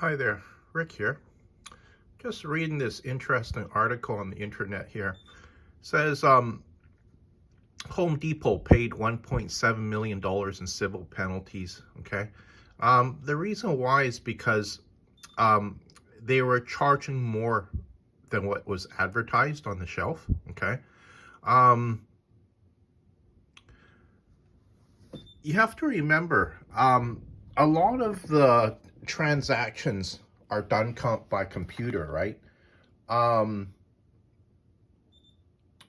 Hi there, Rick here. Just reading this interesting article on the internet here. It says Home Depot paid $1.7 million in civil penalties. Okay. The reason why is because they were charging more than what was advertised on the shelf. Okay. Um, you have to remember, a lot of the transactions are done by computer, right? Um,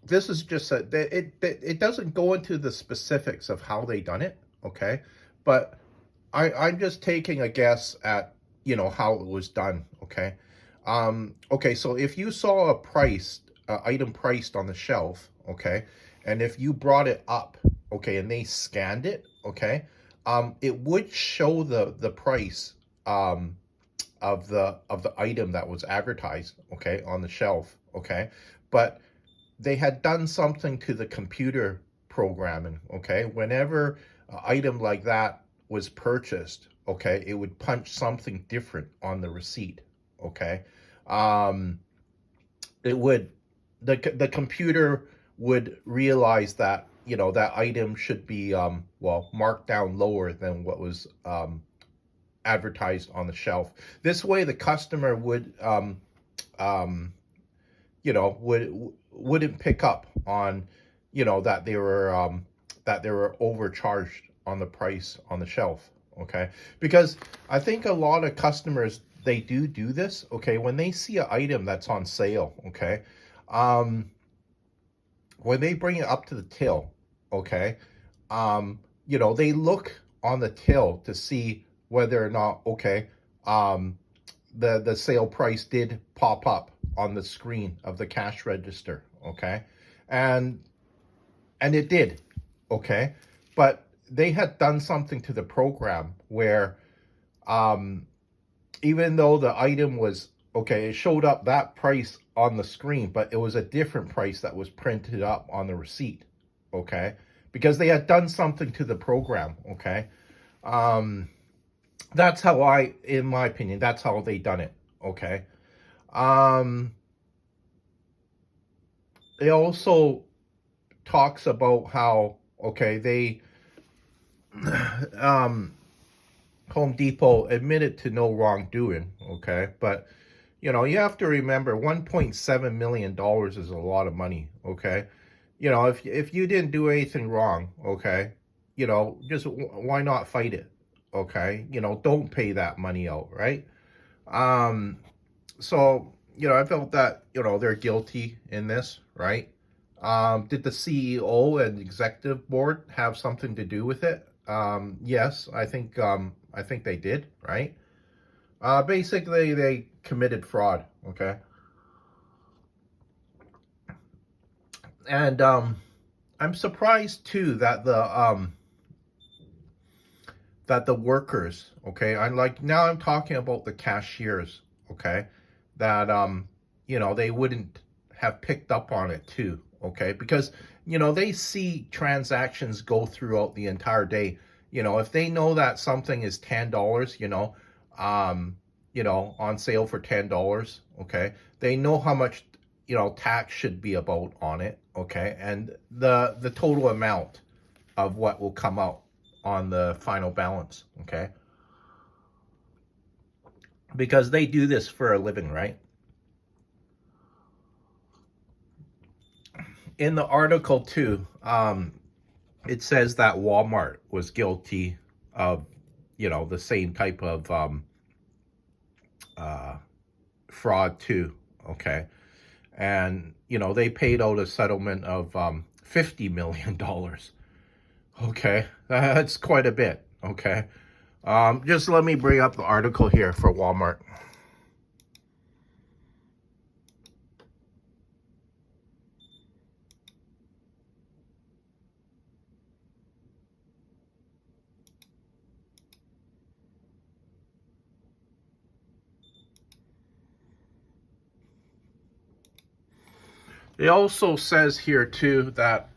this is just it doesn't go into the specifics of how they done it, okay? But I'm just taking a guess at how it was done, okay? Okay, so if you saw a item priced on the shelf, okay, and if you brought it up, okay, and they scanned it, okay, it would show the price of the item that was advertised, okay, on the shelf, okay, but they had done something to the computer programming, okay? Whenever an item like that was purchased, okay, it would punch something different on the receipt, okay? Um, it would, the computer would realize that, that item should be, well, marked down lower than what was advertised on the shelf. This way, the customer um, wouldn't pick up on that they were overcharged on the price on the shelf, okay? Because I think a lot of customers, they do this, okay? When they see an item that's on sale, okay, um when they bring it up to the till, okay, they look on the till to see whether or not, okay, um the sale price did pop up on the screen of the cash register, okay, and it did, okay, but they had done something to the program where, um even though the item was okay, it showed up that price on the screen, but it was a different price that was printed up on the receipt, okay, because they had done something to the program, okay. um that's how in my opinion, that's how they done it, okay. um it also talks about how, okay, they um Home Depot admitted to no wrongdoing, okay, but you have to remember $1.7 million is a lot of money, okay. If you didn't do anything wrong, okay, just why not fight it, okay. Don't pay that money out, right? um so I felt that they're guilty in this, right? Did the CEO and executive board have something to do with it? Yes, I think they did, right? Basically, they committed fraud, okay, and I'm surprised too that the workers, okay, I'm talking about the cashiers, okay, that they wouldn't have picked up on it too, okay, because they see transactions go throughout the entire day. If they know that something is $10, um on sale for $10, okay, they know how much tax should be about on it, okay, and the total amount of what will come out on the final balance, okay? Because they do this for a living, right? In the article too, it says that Walmart was guilty of, the same type of uh, fraud too, okay? And, they paid out a settlement of $50 million, okay? That's quite a bit, okay? Just let me bring up the article here for Walmart. It also says here too that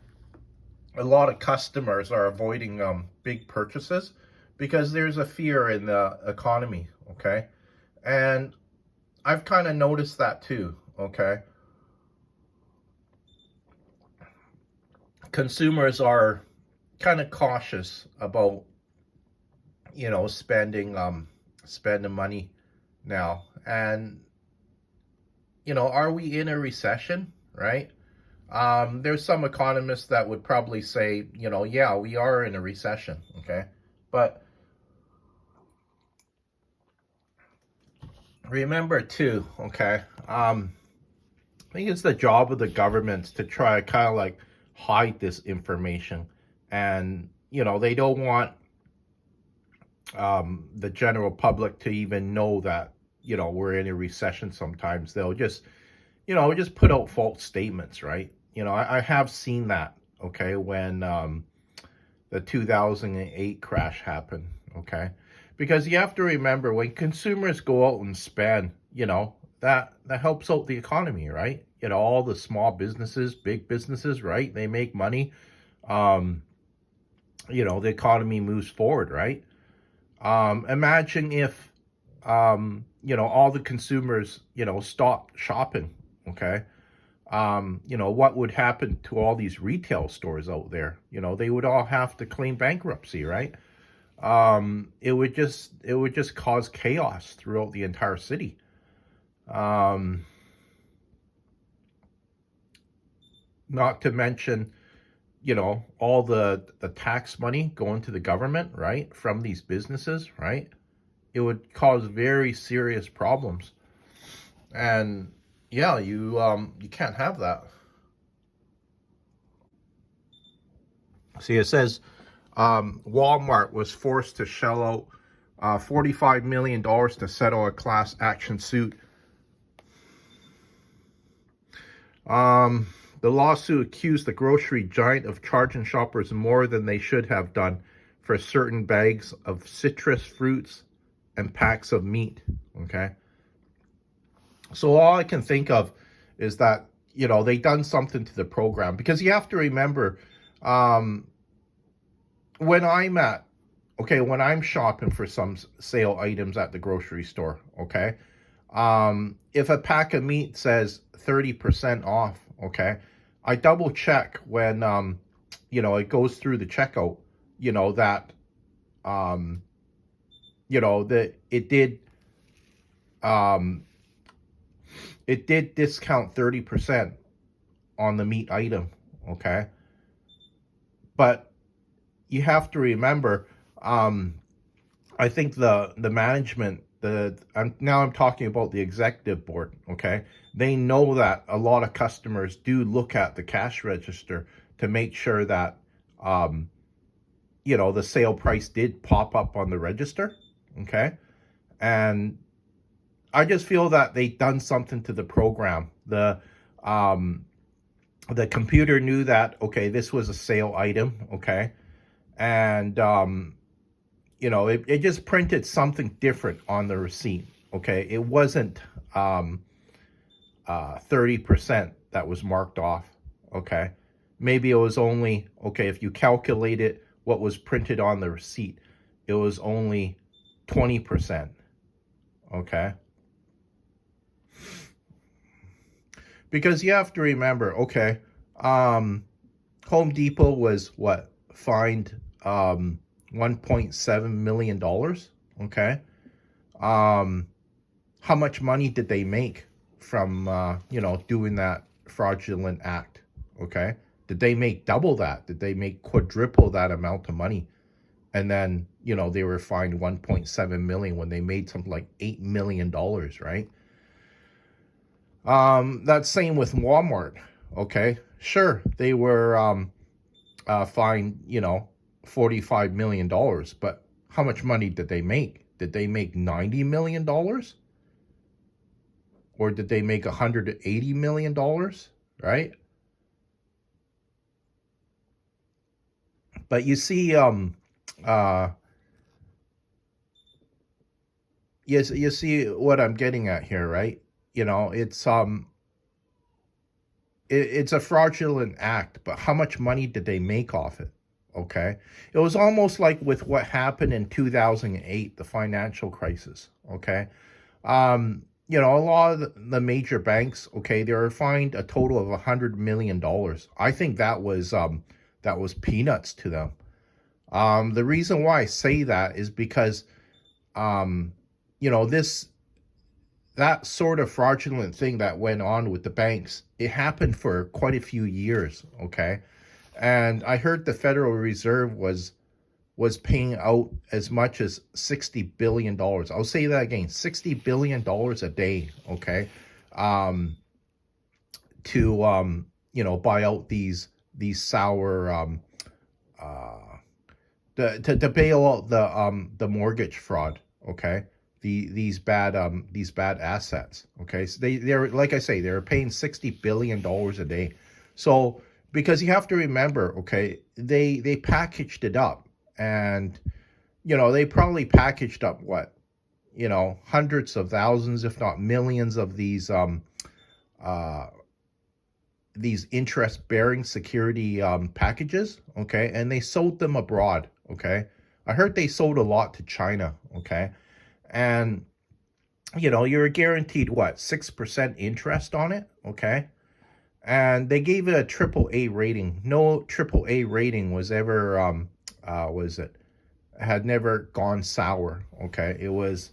a lot of customers are avoiding big purchases because there's a fear in the economy, okay? And I've kind of noticed that too, okay? Consumers are kind of cautious about, spending money now. And, are we in a recession, right? There's some economists that would probably say, yeah, we are in a recession, okay? But remember too, okay? I think it's the job of the governments to try to kind of like hide this information. And, they don't want the general public to even know that, we're in a recession sometimes. They'll just put out false statements, right? I have seen that, okay, when the 2008 crash happened, okay? Because you have to remember, when consumers go out and spend, that helps out the economy, right? All the small businesses, big businesses, right? They make money. Um, the economy moves forward, right? Imagine if, all the consumers, stopped shopping, okay? What would happen to all these retail stores out there? They would all have to claim bankruptcy, right? It would just cause chaos throughout the entire city. Um, Not to mention, all the tax money going to the government, right, from these businesses, right? It would cause very serious problems. And yeah, you can't have that. See, it says Walmart was forced to shell out $45 million to settle a class action suit. The lawsuit accused the grocery giant of charging shoppers more than they should have done for certain bags of citrus fruits and packs of meat. Okay. So all I can think of is that, they done something to the program, because you have to remember, um, when I'm shopping for some sale items at the grocery store, okay, if a pack of meat says 30% off, okay, I double check when, it goes through the checkout, that, um, that um, it did discount 30% on the meat item, okay? But you have to remember, I think the management, I'm talking about the executive board, okay? They know that a lot of customers do look at the cash register to make sure that, the sale price did pop up on the register, okay? And I just feel that they done something to the program. Um, the computer knew that, okay, this was a sale item, okay? And, it just printed something different on the receipt, okay? It wasn't 30% that was marked off, okay? Maybe it was only, okay, if you calculated what was printed on the receipt, it was only 20%, okay? Because you have to remember, okay, Home Depot was what, fined $1.7 million, okay? How much money did they make from, doing that fraudulent act, okay? Did they make double that? Did they make quadruple that amount of money? And then, they were fined 1.7 million when they made something like $8 million, right? That's same with Walmart, okay? Sure, they were fined, $45 million, but how much money did they make? Did they make $90 million? Or did they make $180 million, right? But you see, uh, you see what I'm getting at here, right? It's a fraudulent act, but how much money did they make off it? Okay. It was almost like with what happened in 2008, the financial crisis. Okay. A lot of the major banks, okay, they were fined a total of $100 million. I think that was peanuts to them. The reason why I say that is because um, this that sort of fraudulent thing that went on with the banks, it happened for quite a few years, okay? And I heard the Federal Reserve was paying out as much as $60 billion. I'll say that again, $60 billion a day, okay? Um, to buy out these sour uh to bail out the mortgage fraud, okay? These bad assets, okay? So they're, like I say, they're paying $60 billion a day. So because you have to remember, okay, they packaged it up, and they probably packaged up what, hundreds of thousands, if not millions, of uh these interest bearing security packages, okay, and they sold them abroad, okay. I heard they sold a lot to China, okay, and you're guaranteed what, 6% interest on it, okay, and they gave it a triple A rating. No triple A rating was ever was it had never gone sour, okay. It was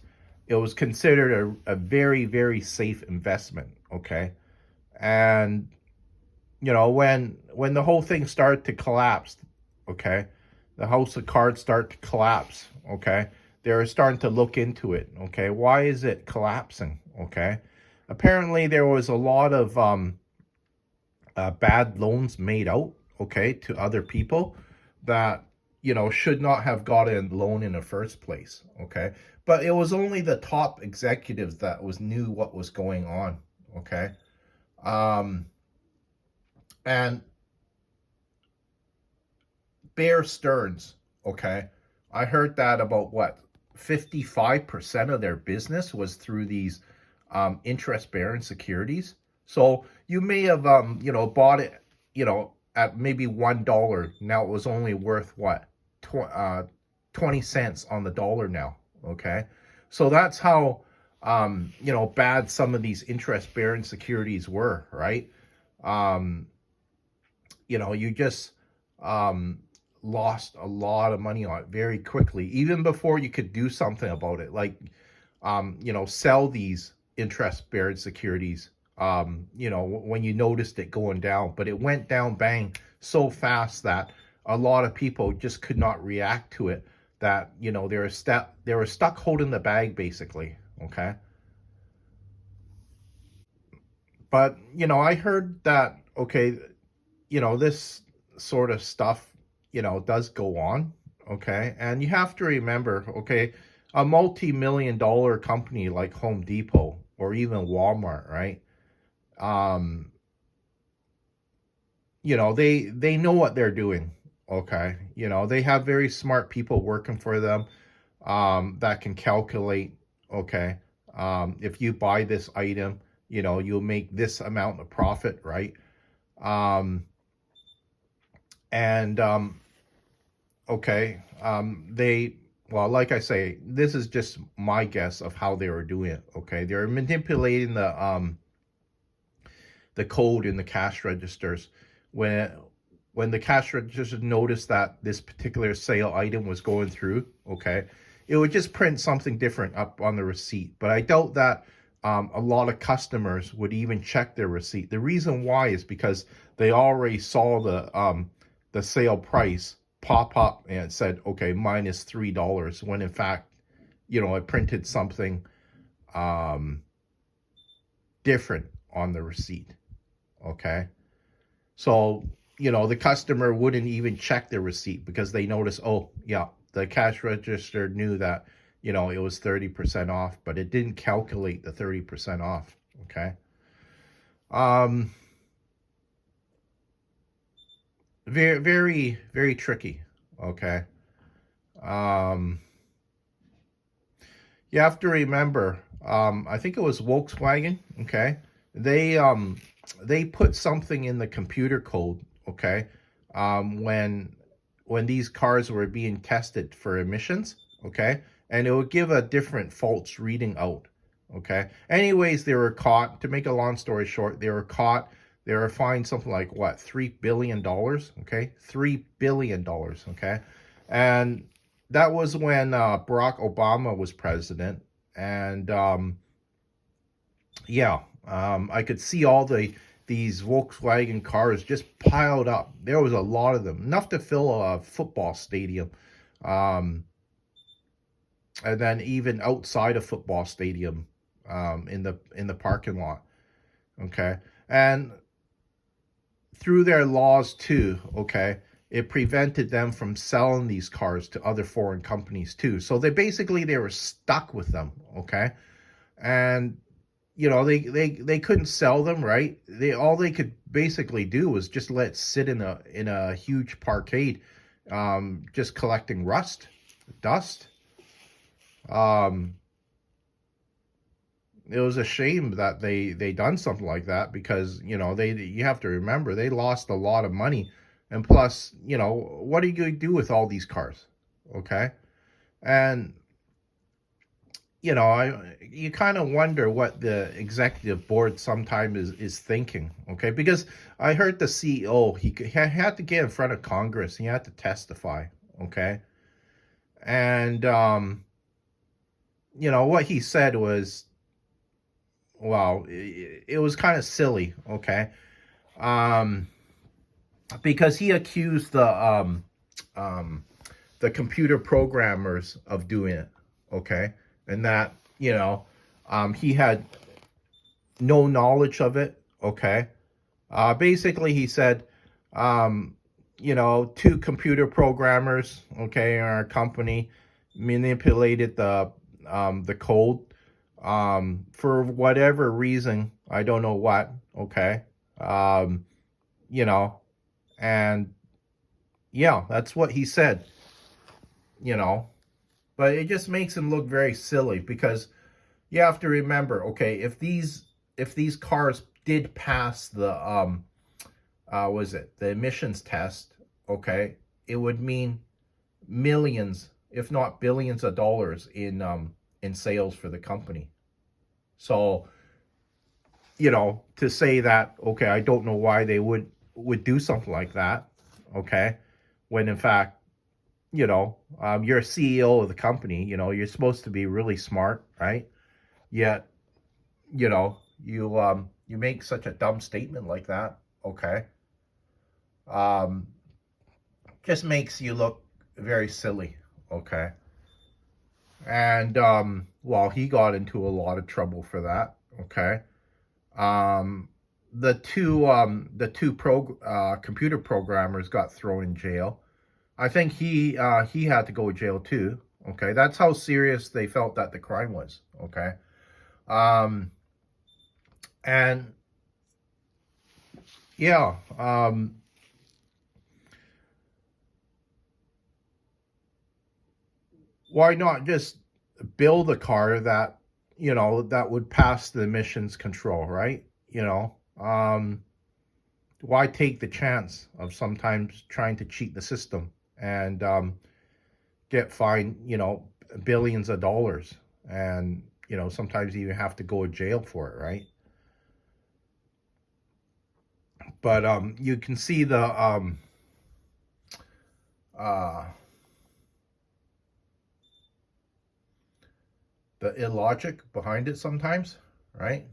considered a very, very safe investment, okay. And when the whole thing started to collapse, okay, the house of cards start to collapse, okay, they're starting to look into it, okay, why is it collapsing, okay. Apparently there was a lot of bad loans made out, okay, to other people that should not have got a loan in the first place, okay. But it was only the top executives that was knew what was going on, okay. um and Bear Stearns, okay? I heard that about what, 55% of their business was through these interest bearing securities. So you may have bought it, at maybe $1. Now it was only worth what? 20 cents on the dollar now, okay? So that's how bad some of these interest bearing securities were, right? Um you just um, lost a lot of money on it very quickly, even before you could do something about it, like sell these interest bearing securities. When you noticed it going down, but it went down bang so fast that a lot of people just could not react to it. That they were stuck holding the bag basically. Okay, but I heard that, okay, this sort of stuff, does go on, okay? And you have to remember, okay, a multi-million dollar company like Home Depot or even Walmart, right? Um, they know what they're doing, okay? They have very smart people working for them that can calculate, okay, if you buy this item, you'll make this amount of profit, right? Um, and Okay. Well, like I say, this is just my guess of how they were doing it. Okay. They're manipulating the code in the cash registers. When when the cash registers noticed that this particular sale item was going through, okay, it would just print something different up on the receipt. But I doubt that a lot of customers would even check their receipt. The reason why is because they already saw the sale price pop up and it said, okay, minus $3, when in fact, I printed something um, different on the receipt. Okay. So, the customer wouldn't even check the receipt because they notice, oh, yeah, the cash register knew that, it was 30% off, but it didn't calculate the 30% off. Okay. Um, very, very, very tricky. Okay. Um, you have to remember, I think it was Volkswagen. Okay. They, um, they put something in the computer code, okay, when these cars were being tested for emissions, okay, and it would give a different false reading out, Okay. Anyways, they were caught. To make a long story short, they were caught. They were fined something like what, $3 billion. Okay, $3 billion. Okay, and that was when Barack Obama was president, and yeah, I could see all these Volkswagen cars just piled up. There was a lot of them, enough to fill a football stadium. Um, and then even outside a football stadium, in the parking lot. Okay, and through their laws too. Okay, it prevented them from selling these cars to other foreign companies too. So they were stuck with them. Okay, and they couldn't sell them, right? They could basically do was just let it sit in a huge parkade, just collecting dust. Um, it was a shame that they done something like that, because they you have to remember they lost a lot of money, and plus what are you going to do with all these cars? Okay, and you kind of wonder what the executive board sometimes is thinking. Okay, because I heard the CEO, he had to get in front of Congress, he had to testify. Okay, and what he said was, well, it was kind of silly. Okay, um, because he accused um, the computer programmers of doing it. Okay, and that he had no knowledge of it. Okay, basically he said, um, two computer programmers, okay, in our company manipulated the code, for whatever reason. I don't know what. Okay, um, you know, and yeah, that's what he said. You know, but it just makes him look very silly, because you have to remember, okay, if these cars did pass the was it the emissions test, okay, it would mean millions, if not billions of dollars in sales for the company. So, to say that, okay, I don't know why they would do something like that, okay, when in fact, you're a CEO of the company, you're supposed to be really smart, right? Yet, you make such a dumb statement like that, okay? Um, just makes you look very silly, okay? And well, he got into a lot of trouble for that, okay? Um, the two computer programmers got thrown in jail. I think he had to go to jail too. Okay, that's how serious they felt that the crime was. Okay, um, and yeah, why not just build a car that would pass the emissions control, right? Why take the chance of sometimes trying to cheat the system and get fined, billions of dollars, and sometimes you have to go to jail for it, right? But you can see uh, the illogic behind it sometimes, right?